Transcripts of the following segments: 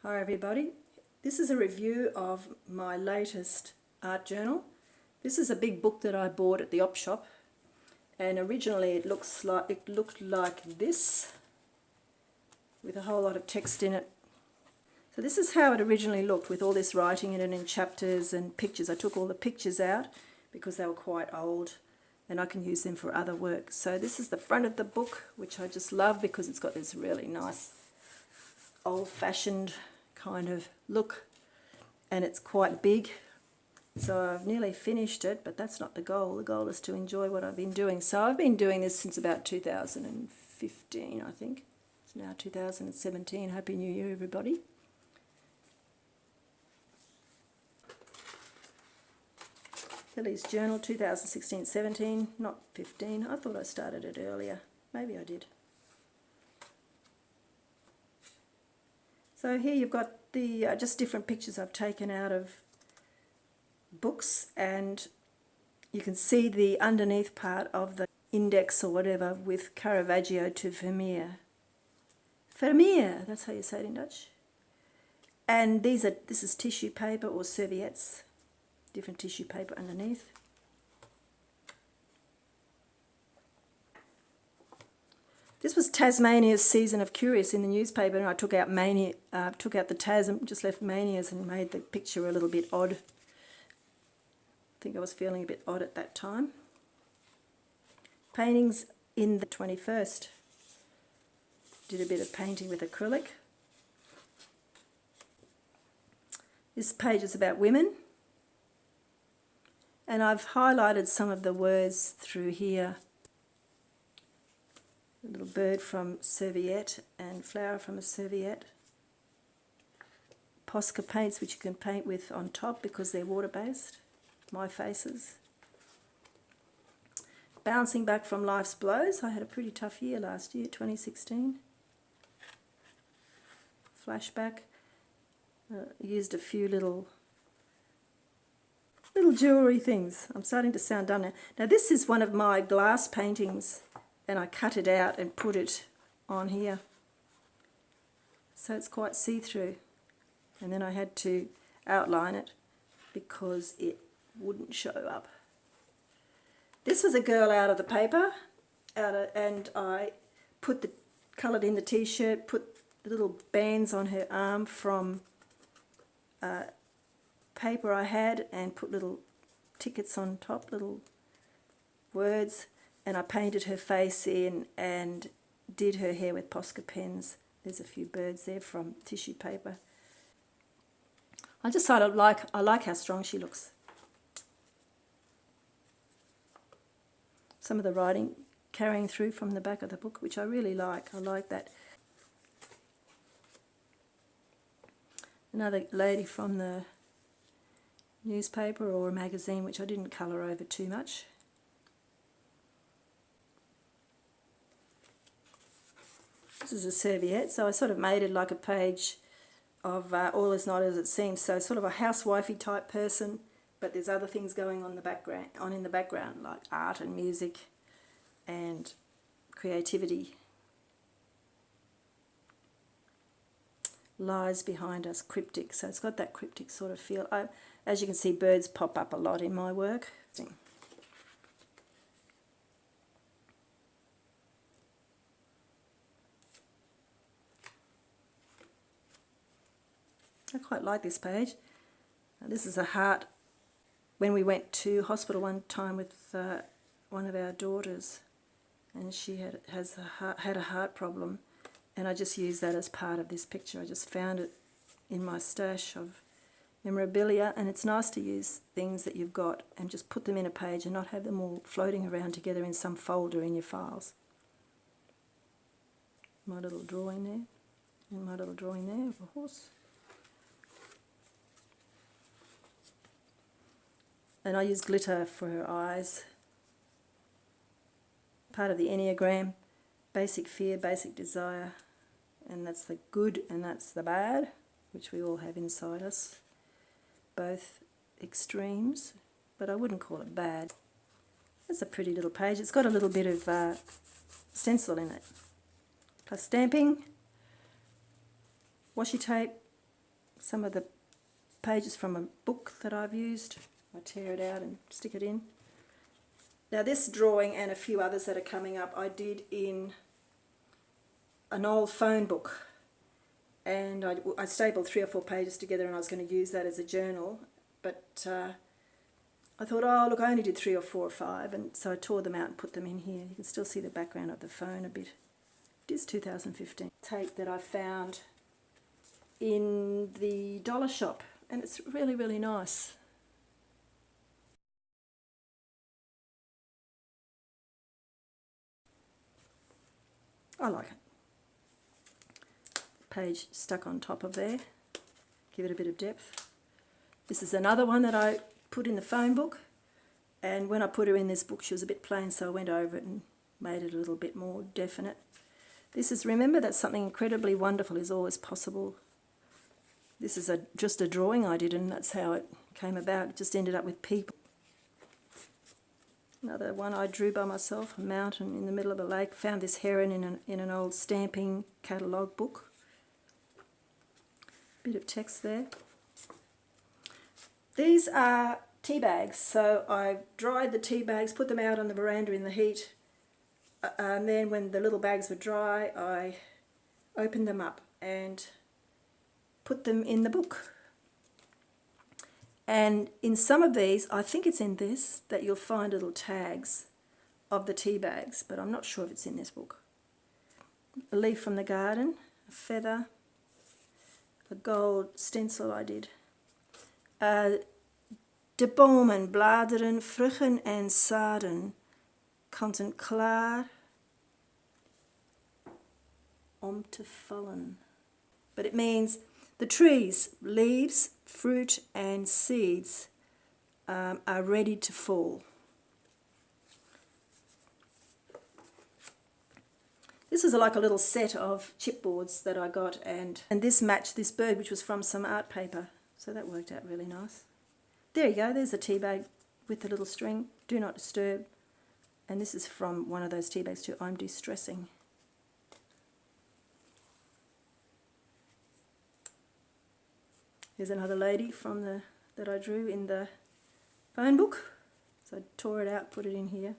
Hi everybody, this is a review of my latest art journal. This is a big book that I bought at the op shop, and originally it looked like this with a whole lot of text in it. So this is how it originally looked, with all this writing in it in chapters and pictures. I took all the pictures out because they were quite old and I can use them for other work. So this is the front of the book, which I just love because it's got this really nice old-fashioned kind of look, and it's quite big. So I've nearly finished it, but that's not the goal. The goal is to enjoy what I've been doing. So I've been doing this since about 2015, I think. It's now 2017. Happy New Year, everybody. Kelly's Journal 2016-17, not 15. I thought I started it earlier. Maybe I did. So here you've got the just different pictures I've taken out of books, and you can see the underneath part of the index or whatever with Caravaggio to Vermeer. Vermeer, that's how you say it in Dutch. And this is tissue paper or serviettes, different tissue paper underneath. This was Tasmania's Season of Curious in the newspaper, and I took out the Tas and just left Manias and made the picture a little bit odd. I think I was feeling a bit odd at that time. Paintings in the 21st. Did a bit of painting with acrylic. This page is about women, and I've highlighted some of the words through here. A little bird from serviette and flower from a serviette. Posca paints, which you can paint with on top because they're water-based. My faces. Bouncing back from life's blows. I had a pretty tough year last year, 2016. Flashback. Used a few little jewellery things. I'm starting to sound done now. Now this is one of my glass paintings, and I cut it out and put it on here. So it's quite see-through. And then I had to outline it because it wouldn't show up. This was a girl out of the paper, and I coloured in the t-shirt, put the little bands on her arm from paper I had, and put little tickets on top, little words. And I painted her face in and did her hair with Posca pens. There's a few birds there from tissue paper. I just sort of like how strong she looks. Some of the writing carrying through from the back of the book, which I really like. I like that. Another lady from the newspaper or a magazine, which I didn't colour over too much. This is a serviette, so I sort of made it like a page of All Is Not As It Seems. So sort of a housewifey type person, but there's other things going on in the background, like art and music and creativity. Lies behind us, cryptic. So it's got that cryptic sort of feel. As you can see, birds pop up a lot in my work. I quite like this page. This is a heart. When we went to hospital one time with one of our daughters, and she had a heart problem, and I just used that as part of this picture. I just found it in my stash of memorabilia, and it's nice to use things that you've got and just put them in a page and not have them all floating around together in some folder in your files. My little drawing there, and my little drawing there of a horse. And I use glitter for her eyes. Part of the Enneagram, basic fear, basic desire, and that's the good and that's the bad, which we all have inside us. Both extremes, but I wouldn't call it bad. That's a pretty little page. It's got a little bit of stencil in it, plus stamping, washi tape, some of the pages from a book that I've used. I tear it out and stick it in. Now this drawing and a few others that are coming up I did in an old phone book, and I stapled 3 or 4 pages together, and I was going to use that as a journal, but I thought, oh look, I only did 3 or 4 or 5, and so I tore them out and put them in here. You can still see the background of the phone a bit. It is 2015. Tape that I found in the dollar shop, and it's really, really nice. I like it. Page stuck on top of there, give it a bit of depth. This is another one that I put in the phone book, and when I put her in this book she was a bit plain, so I went over it and made it a little bit more definite. This is, remember that something incredibly wonderful is always possible. This is just a drawing I did, and that's how it came about. It just ended up with people. Another one I drew by myself, a mountain in the middle of a lake. Found this heron in an old stamping catalogue book. Bit of text there. These are tea bags, so I dried the tea bags, put them out on the veranda in the heat, and then when the little bags were dry I opened them up and put them in the book. And in some of these, I think it's in this, that you'll find little tags of the tea bags, but I'm not sure if it's in this book. A leaf from the garden, a feather, a gold stencil I did. De bomen, bladeren, vruchten en zaden kanten klaar om te vallen. But it means the trees, leaves, fruit and seeds are ready to fall. This is like a little set of chipboards that I got, and this matched this bird, which was from some art paper, so that worked out really nice. There you go, there's a tea bag with the little string, do not disturb, and this is from one of those tea bags too, I'm distressing. Here's another lady from that I drew in the phone book, so I tore it out, put it in here.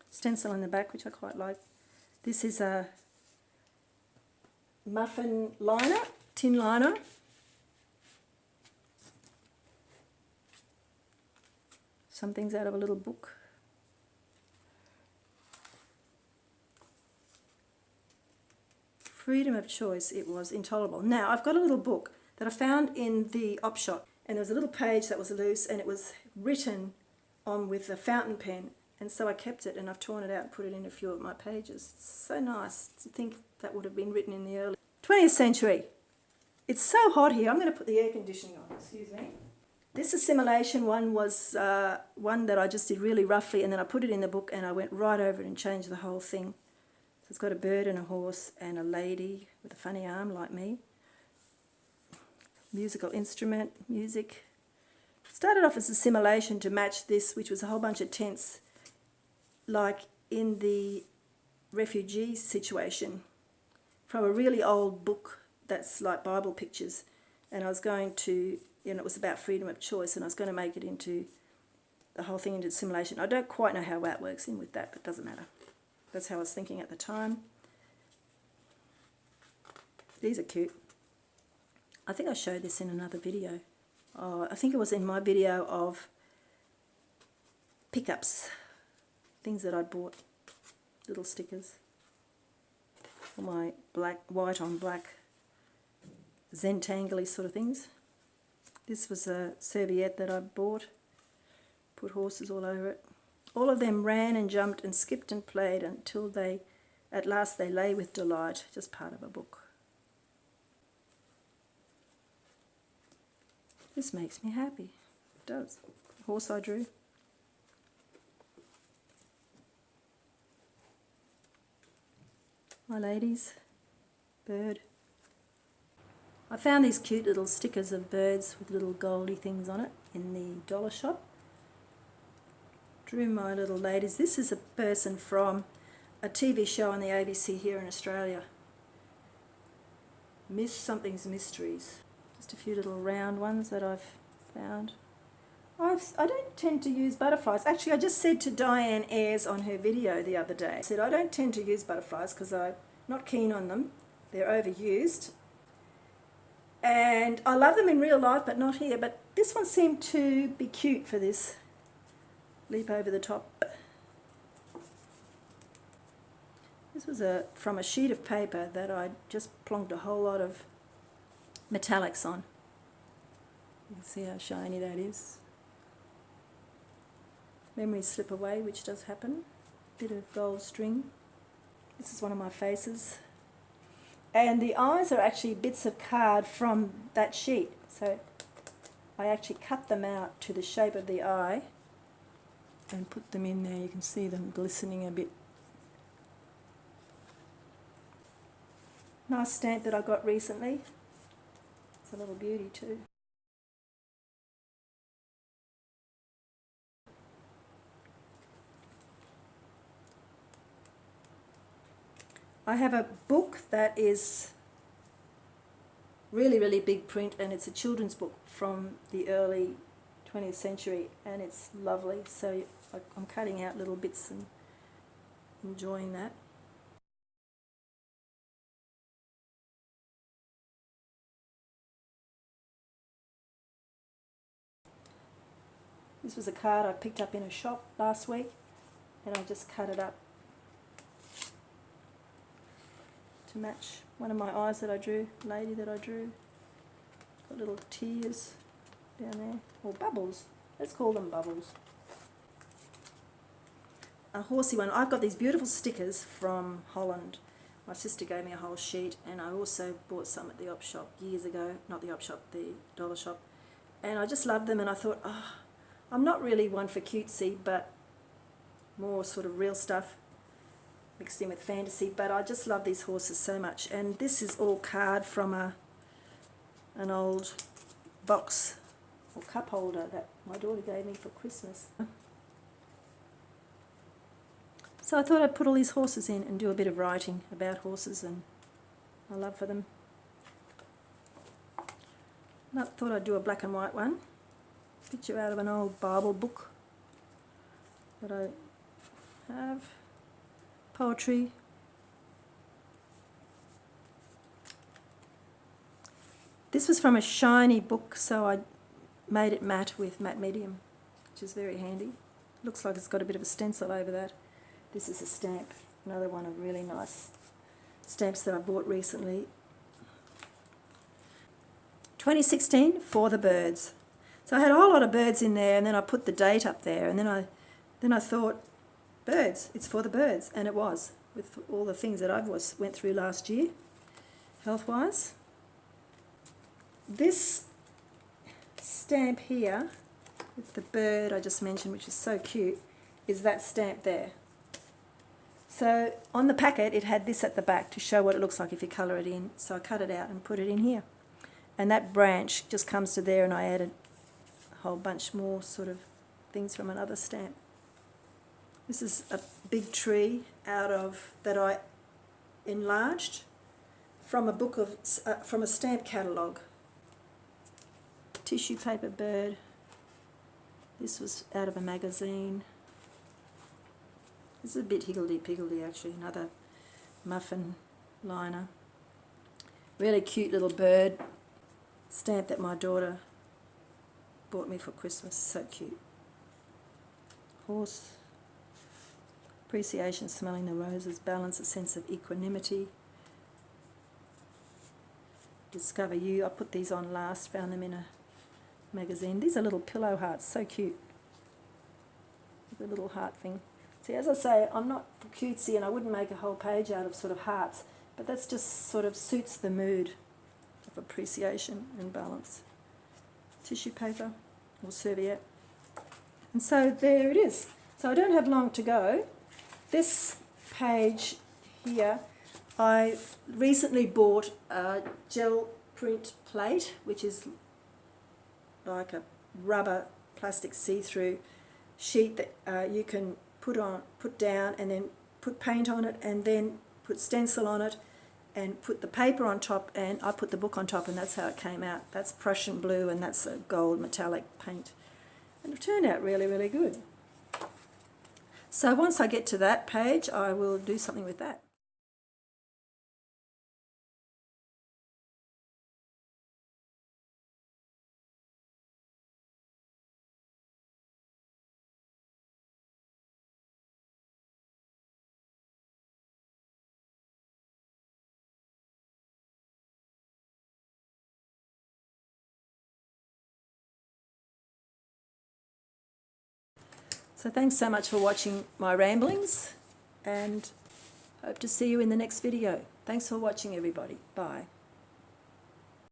Stencil in the back, which I quite like. This is a muffin liner, tin liner. Some things out of a little book. Freedom of choice, it was intolerable. Now, I've got a little book that I found in the op shop, and there was a little page that was loose, and it was written on with a fountain pen. And so I kept it, and I've torn it out and put it in a few of my pages. It's so nice to think that would have been written in the early 20th century. It's so hot here. I'm going to put the air conditioning on. Excuse me. This assimilation one was one that I just did really roughly, and then I put it in the book and I went right over it and changed the whole thing. So it's got a bird and a horse and a lady with a funny arm like me. Musical instrument, music. Started off as assimilation to match this, which was a whole bunch of tents, like in the refugee situation, from a really old book that's like Bible pictures, and I was going to, it was about freedom of choice, and I was going to make it into the whole thing into assimilation. I don't quite know how that works in with that, but it doesn't matter. That's how I was thinking at the time. These are cute. I think I showed this in another video. I think it was in my video of pickups. Things that I bought, little stickers for my white on black Zentangle sort of things. This was a serviette that I bought, put horses all over it. All of them ran and jumped and skipped and played until at last they lay with delight, just part of a book. This makes me happy, it does. The horse I drew. My ladies, bird. I found these cute little stickers of birds with little goldy things on it in the dollar shop. Drew my little ladies. This is a person from a TV show on the ABC here in Australia. Miss Something's Mysteries. Just a few little round ones that I've found. I don't tend to use butterflies. Actually, I just said to Diane Ayres on her video the other day, I said I don't tend to use butterflies because I'm not keen on them. They're overused. And I love them in real life, but not here. But this one seemed to be cute for this. Leap over the top. This was from a sheet of paper that I just plonked a whole lot of metallics on. You can see how shiny that is. Memories slip away, which does happen. Bit of gold string. This is one of my faces. And the eyes are actually bits of card from that sheet. So I actually cut them out to the shape of the eye and put them in there. You can see them glistening a bit. Nice stamp that I got recently. It's a little beauty too. I have a book that is really, really big print, and it's a children's book from the early 20th century, and it's lovely. So I'm cutting out little bits and enjoying that. This was a card I picked up in a shop last week, and I just cut it up to match one of my eyes that I drew, lady that I drew. Got little tears down there, or bubbles. Let's call them bubbles. A horsey one. I've got these beautiful stickers from Holland. My sister gave me a whole sheet, and I also bought some at the op shop years ago. Not the op shop, the dollar shop. And I just loved them, and I thought, oh, I'm not really one for cutesy, but more sort of real stuff mixed in with fantasy, but I just love these horses so much. And this is all card from an old box or cup holder that my daughter gave me for Christmas. So I thought I'd put all these horses in and do a bit of writing about horses and my love for them. And I thought I'd do a black and white one. Picture out of an old Bible book that I have. Poetry. This was from a shiny book, so I made it matte with matte medium, which is very handy. Looks like it's got a bit of a stencil over that. This is a stamp, another one of really nice stamps that I bought recently. 2016, For the Birds. So I had a whole lot of birds in there, and then I put the date up there, and then I thought, birds, it's for the birds, and it was, with all the things that I went through last year, health-wise. This stamp here, with the bird I just mentioned, which is so cute, is that stamp there. So on the packet it had this at the back to show what it looks like if you colour it in, so I cut it out and put it in here. And that branch just comes to there, and I added a whole bunch more sort of things from another stamp. This is a big tree that I enlarged from a book of from a stamp catalogue. Tissue paper bird. This was out of a magazine. This is a bit higgledy-piggledy actually. Another muffin liner. Really cute little bird stamp that my daughter bought me for Christmas. So cute. Horse. Appreciation, smelling the roses, balance, a sense of equanimity. Discover you. I put these on last, found them in a magazine. These are little pillow hearts, so cute. The little heart thing. See, as I say, I'm not for cutesy, and I wouldn't make a whole page out of sort of hearts, but that's just sort of suits the mood of appreciation and balance. Tissue paper or serviette. And so there it is. So I don't have long to go. This page here, I recently bought a gel print plate, which is like a rubber plastic see-through sheet that you can put down, and then put paint on it, and then put stencil on it, and put the paper on top, and I put the book on top, and that's how it came out. That's Prussian blue, and that's a gold metallic paint. And it turned out really, really good. So once I get to that page, I will do something with that. So thanks so much for watching my ramblings, and hope to see you in the next video. Thanks for watching, everybody. Bye.